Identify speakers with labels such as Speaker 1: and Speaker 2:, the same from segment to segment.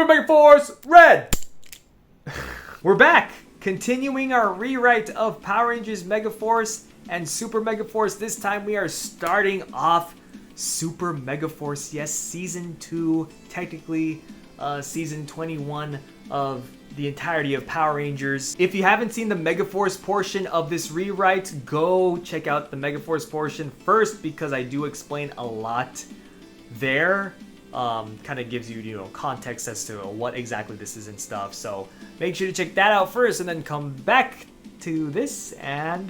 Speaker 1: Super MEGAFORCE Red! We're back, continuing our rewrite of Power Rangers MEGAFORCE and Super MEGAFORCE. This time we are starting off Super MEGAFORCE, yes, Season 2, technically Season 21 of the entirety of Power Rangers. If you haven't seen the MEGAFORCE portion of this rewrite, go check out the MEGAFORCE portion first because I do explain a lot there. Kind of gives you, context as to what exactly this is and stuff. So make sure to check that out first and then come back to this and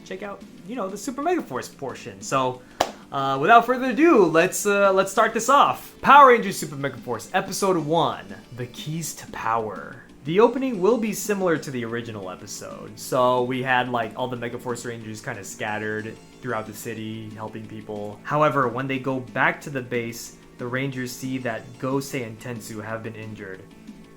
Speaker 1: check out, the Super MEGAFORCE portion. So without further ado, let's start this off. Power Rangers Super MEGAFORCE Episode 1, The Keys to Power. The opening will be similar to the original episode. So we had all the MEGAFORCE Rangers kind of scattered throughout the city, helping people. However, when they go back to the base, the Rangers see that Gosei and Tensu have been injured.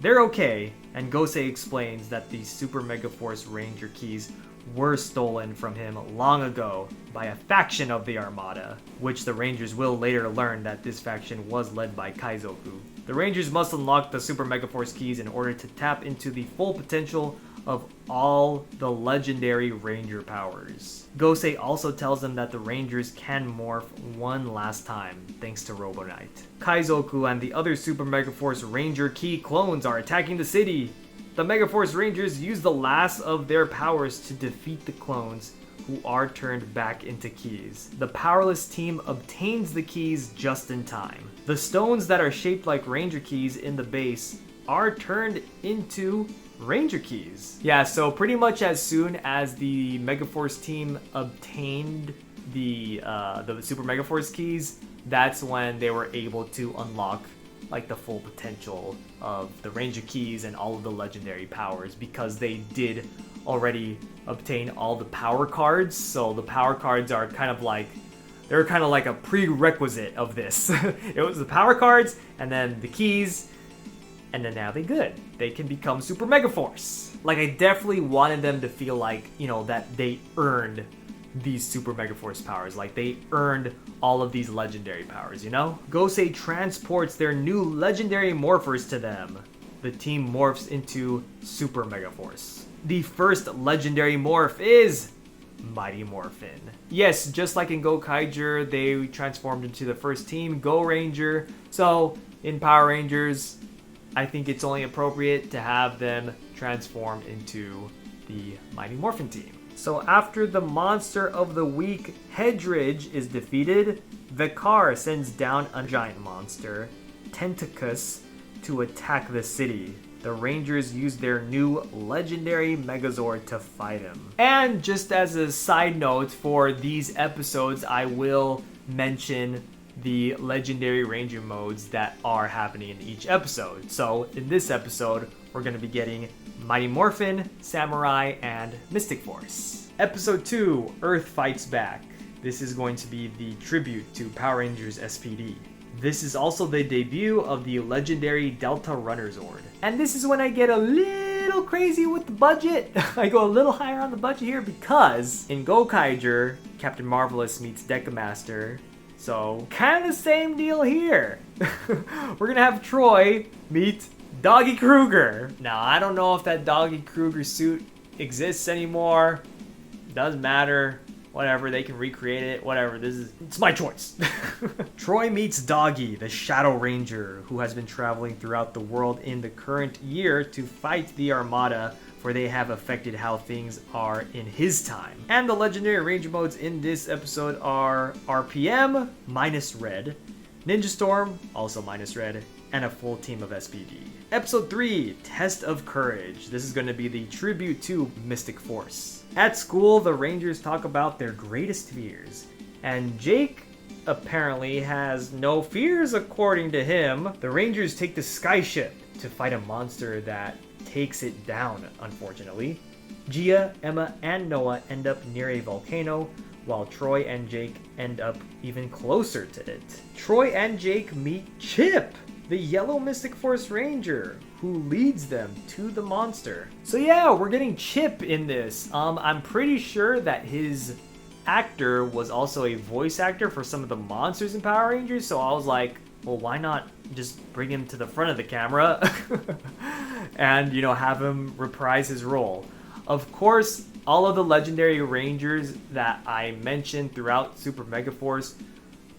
Speaker 1: They're okay, and Gosei explains that the Super MEGAFORCE Ranger keys were stolen from him long ago by a faction of the Armada, which the Rangers will later learn that this faction was led by Kaizoku. The Rangers must unlock the Super MEGAFORCE keys in order to tap into the full potential of all the legendary Ranger powers. Gosei also tells them that the Rangers can morph one last time, thanks to Robo Knight. Kaizoku and the other Super MEGAFORCE Ranger key clones are attacking the city. The MEGAFORCE Rangers use the last of their powers to defeat the clones, who are turned back into keys. The powerless team obtains the keys just in time. The stones that are shaped like Ranger keys in the base are turned into Ranger keys. Yeah, so pretty much as soon as the MEGAFORCE team obtained the Super MEGAFORCE keys, that's when they were able to unlock the full potential of the Ranger keys and all of the legendary powers, because they did already obtain all the power cards. So the power cards are kind of like a prerequisite of this. It was the power cards and then the keys, and then now they're good. They can become Super MEGAFORCE. I definitely wanted them to feel that they earned these Super MEGAFORCE powers. They earned all of these legendary powers, Gosei transports their new legendary morphers to them. The team morphs into Super MEGAFORCE. The first legendary morph is Mighty Morphin. Yes, just like in Gokaiger, they transformed into the first team, Go Ranger. So in Power Rangers, I think it's only appropriate to have them transform into the Mighty Morphin team. So after the Monster of the Week, Hedridge, is defeated, Vikar sends down a giant monster, Tentacus, to attack the city. The Rangers use their new legendary Megazord to fight him. And just as a side note for these episodes, I will mention the legendary Ranger modes that are happening in each episode. So in this episode, we're going to be getting Mighty Morphin, Samurai, and Mystic Force. Episode 2, Earth Fights Back. This is going to be the tribute to Power Rangers SPD. This is also the debut of the legendary Delta Runner Zord. And this is when I get a little crazy with the budget. I go a little higher on the budget here because in Gokaiger, Captain Marvelous meets Decamaster. So kind of the same deal here. We're gonna have Troy meet Doggy Kruger. Now, I don't know if that Doggy Kruger suit exists anymore. Doesn't matter. Whatever, they can recreate it. Whatever, it's my choice. Troy meets Doggy, the Shadow Ranger, who has been traveling throughout the world in the current year to fight the Armada, for they have affected how things are in his time. And the legendary Ranger modes in this episode are RPM, minus red, Ninja Storm, also minus red, and a full team of SPD. Episode 3, Test of Courage. This is going to be the tribute to Mystic Force. At school, the Rangers talk about their greatest fears, and Jake apparently has no fears according to him. The Rangers take the skyship to fight a monster that takes it down, unfortunately. Gia, Emma, and Noah end up near a volcano, while Troy and Jake end up even closer to it. Troy and Jake meet Chip, the yellow Mystic Force Ranger, who leads them to the monster. So yeah, we're getting Chip in this. I'm pretty sure that his actor was also a voice actor for some of the monsters in Power Rangers, so I was like, well, why not just bring him to the front of the camera and, you know, have him reprise his role? Of course, all of the legendary rangers that I mentioned throughout Super Megaforce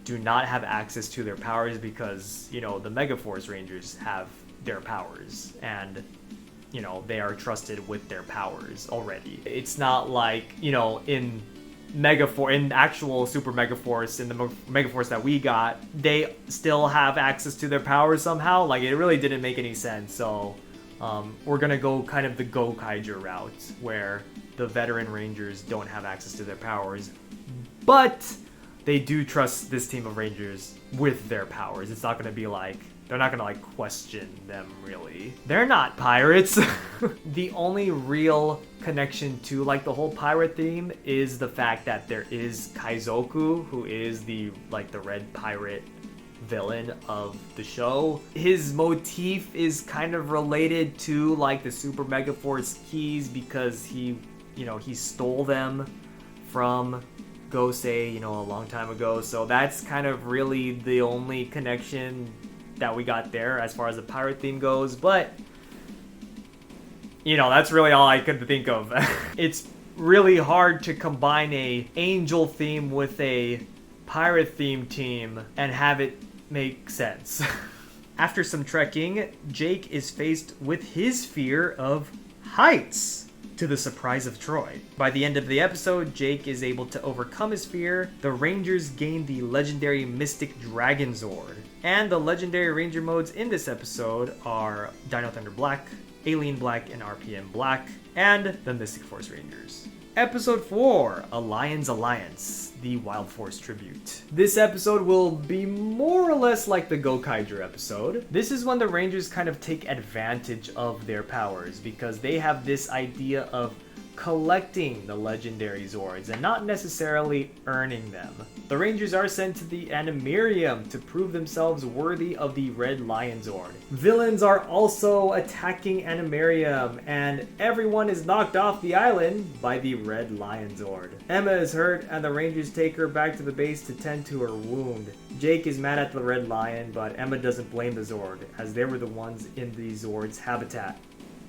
Speaker 1: do not have access to their powers because, you know, the Megaforce Rangers have their powers and, you know, they are trusted with their powers already. It's not like, you know, in actual Super Megaforce, in the Megaforce that we got, they still have access to their powers somehow. Like, it really didn't make any sense. So we're gonna go kind of the Gokaiger route, where the veteran rangers don't have access to their powers, but they do trust this team of rangers with their powers. It's not gonna be like, they're not gonna like question them really. They're not pirates. The only real connection to like the whole pirate theme is the fact that there is Kaizoku, who is the red pirate villain of the show. His motif is kind of related to like the Super Megaforce keys because he stole them from Gosei, you know, a long time ago. So that's kind of really the only connection that we got there as far as the pirate theme goes. But, you know, that's really all I could think of. It's really hard to combine a angel theme with a pirate theme team and have it make sense. After some trekking, Jake is faced with his fear of heights, to the surprise of Troy. By the end of the episode, Jake is able to overcome his fear. The Rangers gain the legendary Mystic Dragon Zord. And the legendary Ranger modes in this episode are Dino Thunder Black, Alien Black, and RPM Black, and the Mystic Force Rangers. Episode 4, Alliance Alliance, the Wild Force Tribute. This episode will be more or less like the Gokaiger episode. This is when the Rangers kind of take advantage of their powers because they have this idea of collecting the legendary Zords and not necessarily earning them. The Rangers are sent to the Animarium to prove themselves worthy of the Red Lion Zord. Villains are also attacking Animarium, and everyone is knocked off the island by the Red Lion Zord. Emma is hurt, and the Rangers take her back to the base to tend to her wound. Jake is mad at the Red Lion, but Emma doesn't blame the Zord, as they were the ones in the Zord's habitat.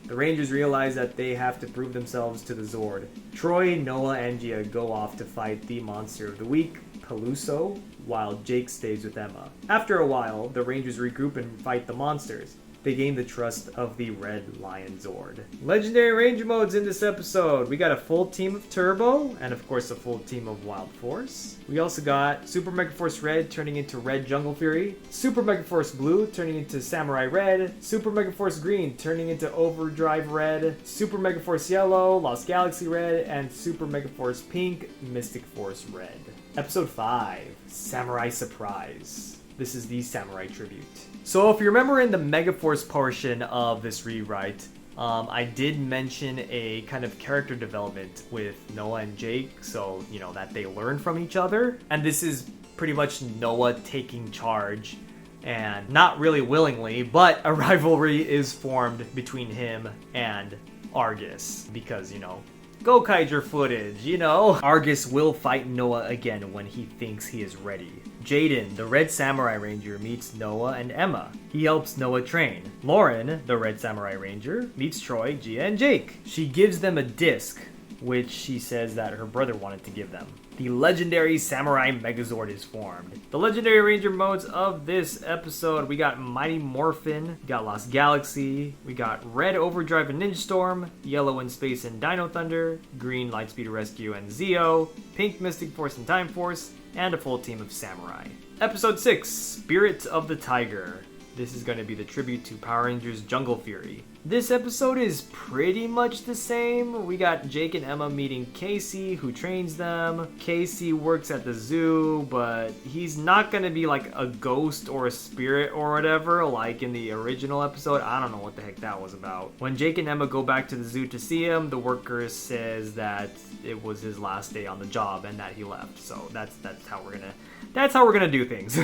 Speaker 1: The Rangers realize that they have to prove themselves to the Zord. Troy, Noah, and Gia go off to fight the monster of the week, Peluso, while Jake stays with Emma. After a while, the Rangers regroup and fight the monsters. They gain the trust of the Red Lion Zord. Legendary Ranger modes in this episode. We got a full team of Turbo, and of course a full team of Wild Force. We also got Super Megaforce Red turning into Red Jungle Fury, Super Megaforce Blue turning into Samurai Red, Super Megaforce Green turning into Overdrive Red, Super Megaforce Yellow, Lost Galaxy Red, and Super Megaforce Pink, Mystic Force Red. Episode 5, Samurai Surprise. This is the Samurai Tribute. So if you remember in the Megaforce portion of this rewrite, I did mention a kind of character development with Noah and Jake, so, you know, that they learn from each other. And this is pretty much Noah taking charge, and not really willingly, but a rivalry is formed between him and Argus, because, you know, Gokaiger footage, you know. Argus will fight Noah again when he thinks he is ready. Jaden, the Red Samurai Ranger, meets Noah and Emma. He helps Noah train. Lauren, the Red Samurai Ranger, meets Troy, Gia, and Jake. She gives them a disc, which she says that her brother wanted to give them. The legendary Samurai Megazord is formed. The legendary Ranger modes of this episode, we got Mighty Morphin, we got Lost Galaxy, we got Red Overdrive and Ninja Storm, Yellow in Space and Dino Thunder, Green Lightspeed Rescue and Zeo, Pink Mystic Force and Time Force, and a full team of Samurai. Episode 6, Spirit of the Tiger. This is going to be the tribute to Power Rangers Jungle Fury. This episode is pretty much the same. We got Jake and Emma meeting Casey, who trains them. Casey works at the zoo, but he's not going to be like a ghost or a spirit or whatever, like in the original episode. I don't know what the heck that was about. When Jake and Emma go back to the zoo to see him, the worker says that it was his last day on the job and that he left. So that's how we're gonna do things.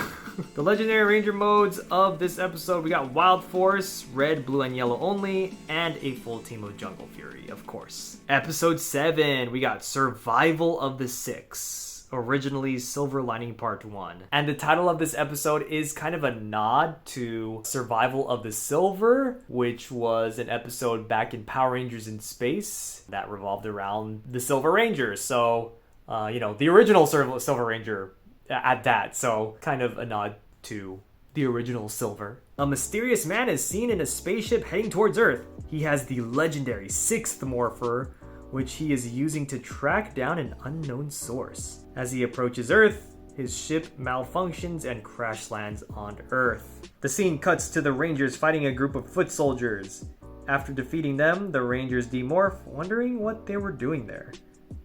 Speaker 1: The legendary Ranger modes of this episode, we got Wild Force, Red, Blue, and Yellow only, and a full team of Jungle Fury, of course. Episode 7, we got Survival of the Six. originally Silver Lining Part 1. And the title of this episode is kind of a nod to Survival of the Silver, which was an episode back in Power Rangers in Space that revolved around the Silver Ranger. So, the original Silver Ranger at that. So, kind of a nod to the original Silver. A mysterious man is seen in a spaceship heading towards Earth. He has the legendary 6th Morpher, which he is using to track down an unknown source. As he approaches Earth, his ship malfunctions and crash lands on Earth. The scene cuts to the Rangers fighting a group of foot soldiers. After defeating them, the Rangers demorph, wondering what they were doing there.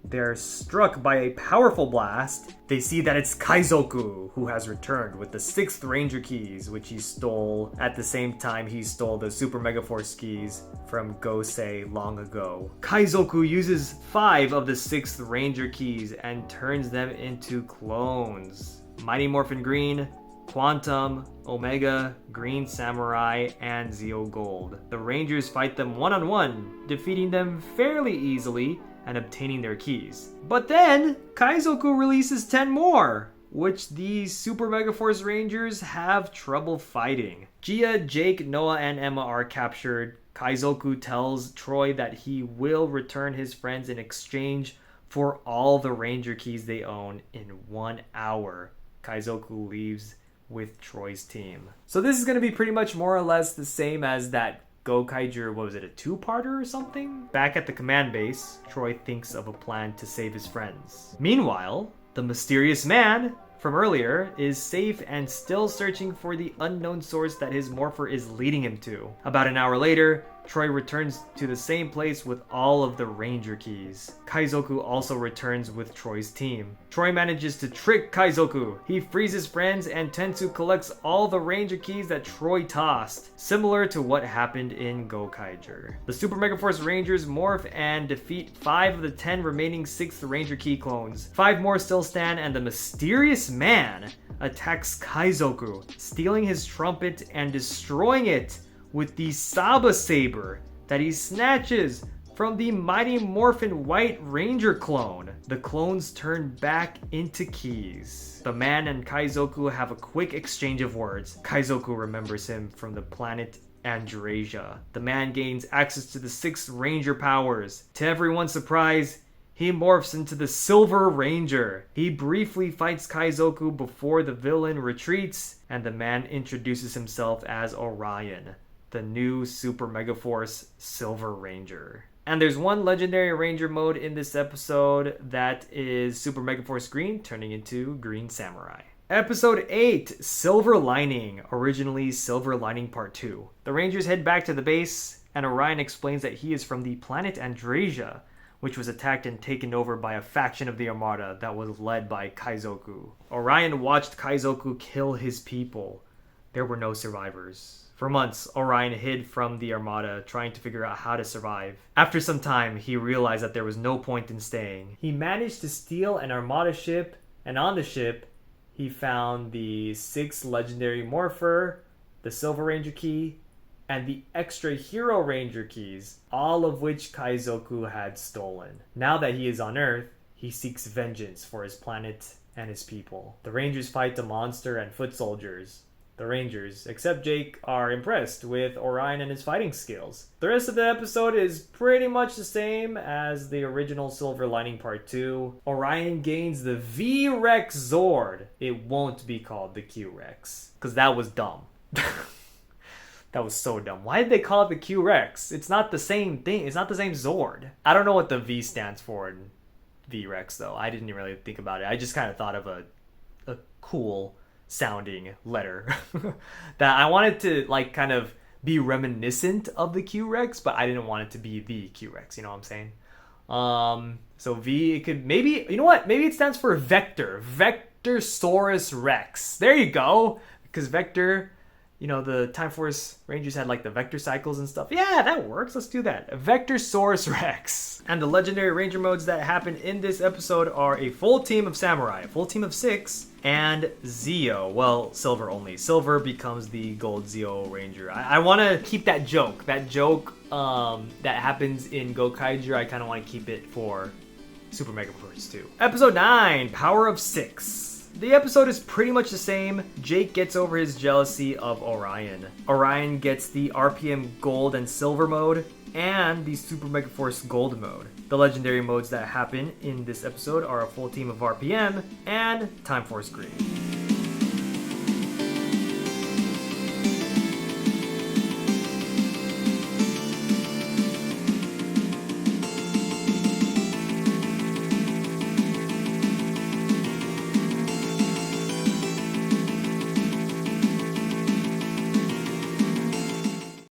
Speaker 1: They're struck by a powerful blast. They see that it's Kaizoku, who has returned with the 6th Ranger keys, which he stole at the same time he stole the Super Megaforce keys from Gosei long ago. Kaizoku uses 5 of the 6th Ranger keys and turns them into clones. Mighty Morphin Green, Quantum, Omega, Green Samurai, and Zeo Gold. The Rangers fight them one-on-one, defeating them fairly easily and obtaining their keys. But then, Kaizoku releases 10 more, which these Super Megaforce Rangers have trouble fighting. Gia, Jake, Noah, and Emma are captured. Kaizoku tells Troy that he will return his friends in exchange for all the Ranger keys they own in 1 hour. Kaizoku leaves with Troy's team. So this is going to be pretty much more or less the same as that Gokaiger, what was it, a 2-parter or something? Back at the command base, Troy thinks of a plan to save his friends. Meanwhile, the mysterious man from earlier is safe and still searching for the unknown source that his morpher is leading him to. About an hour later, Troy returns to the same place with all of the Ranger keys. Kaizoku also returns with Troy's team. Troy manages to trick Kaizoku. He frees his friends and Tensu collects all the Ranger keys that Troy tossed, similar to what happened in Gokaiger. The Super Megaforce Rangers morph and defeat 5 of the 10 remaining 6th Ranger key clones. 5 more still stand and the mysterious man attacks Kaizoku, stealing his trumpet and destroying it with the Saba Saber that he snatches from the Mighty Morphin White Ranger clone. The clones turn back into keys. The man and Kaizoku have a quick exchange of words. Kaizoku remembers him from the planet Andrasia. The man gains access to the 6th Ranger powers. To everyone's surprise, he morphs into the Silver Ranger. He briefly fights Kaizoku before the villain retreats, and the man introduces himself as Orion, the new Super Megaforce Silver Ranger. And there's one legendary Ranger mode in this episode that is Super Megaforce Green turning into Green Samurai. Episode 8, Silver Lining, originally Silver Lining Part 2. The Rangers head back to the base, and Orion explains that he is from the planet Andrasia, which was attacked and taken over by a faction of the Armada that was led by Kaizoku. Orion watched Kaizoku kill his people. There were no survivors. For months, Orion hid from the Armada, trying to figure out how to survive. After some time, he realized that there was no point in staying. He managed to steal an Armada ship, and on the ship, he found the 6th Legendary Morpher, the Silver Ranger key, and the extra Hero Ranger keys, all of which Kaizoku had stolen. Now that he is on Earth, he seeks vengeance for his planet and his people. The Rangers fight the monster and foot soldiers. The Rangers, except Jake, are impressed with Orion and his fighting skills. The rest of the episode is pretty much the same as the original Silver Lining Part 2. Orion gains the V-Rex Zord. It won't be called the Q-Rex, because that was dumb. That was so dumb. Why did they call it the Q-Rex? It's not the same thing. It's not the same Zord. I don't know what the V stands for in V-Rex, though. I didn't really think about it. I just kind of thought of a cool sounding letter that I wanted to like kind of be reminiscent of the Q-Rex, but I didn't want it to be the Q-Rex, you know what I'm saying? So V, it could maybe, you know what? Maybe it stands for Vector. Vectorsaurus Rex. There you go. Because Vector, you know, the Time Force Rangers had like the Vector cycles and stuff. Yeah, that works. Let's do that. Vectorsaurus Rex. And the legendary Ranger modes that happen in this episode are a full team of Samurai, a full team of 6, and Zeo. Well, Silver only. Silver becomes the Gold Zeo Ranger. I want to keep that joke. That joke that happens in Gokaiger, I kind of want to keep it for Super Mega Force 2. Episode 9, Power of 6. The episode is pretty much the same. Jake gets over his jealousy of Orion. Orion gets the RPM Gold and Silver mode, and the Super Mega Force Gold mode. The legendary modes that happen in this episode are a full team of RPM and Time Force Green.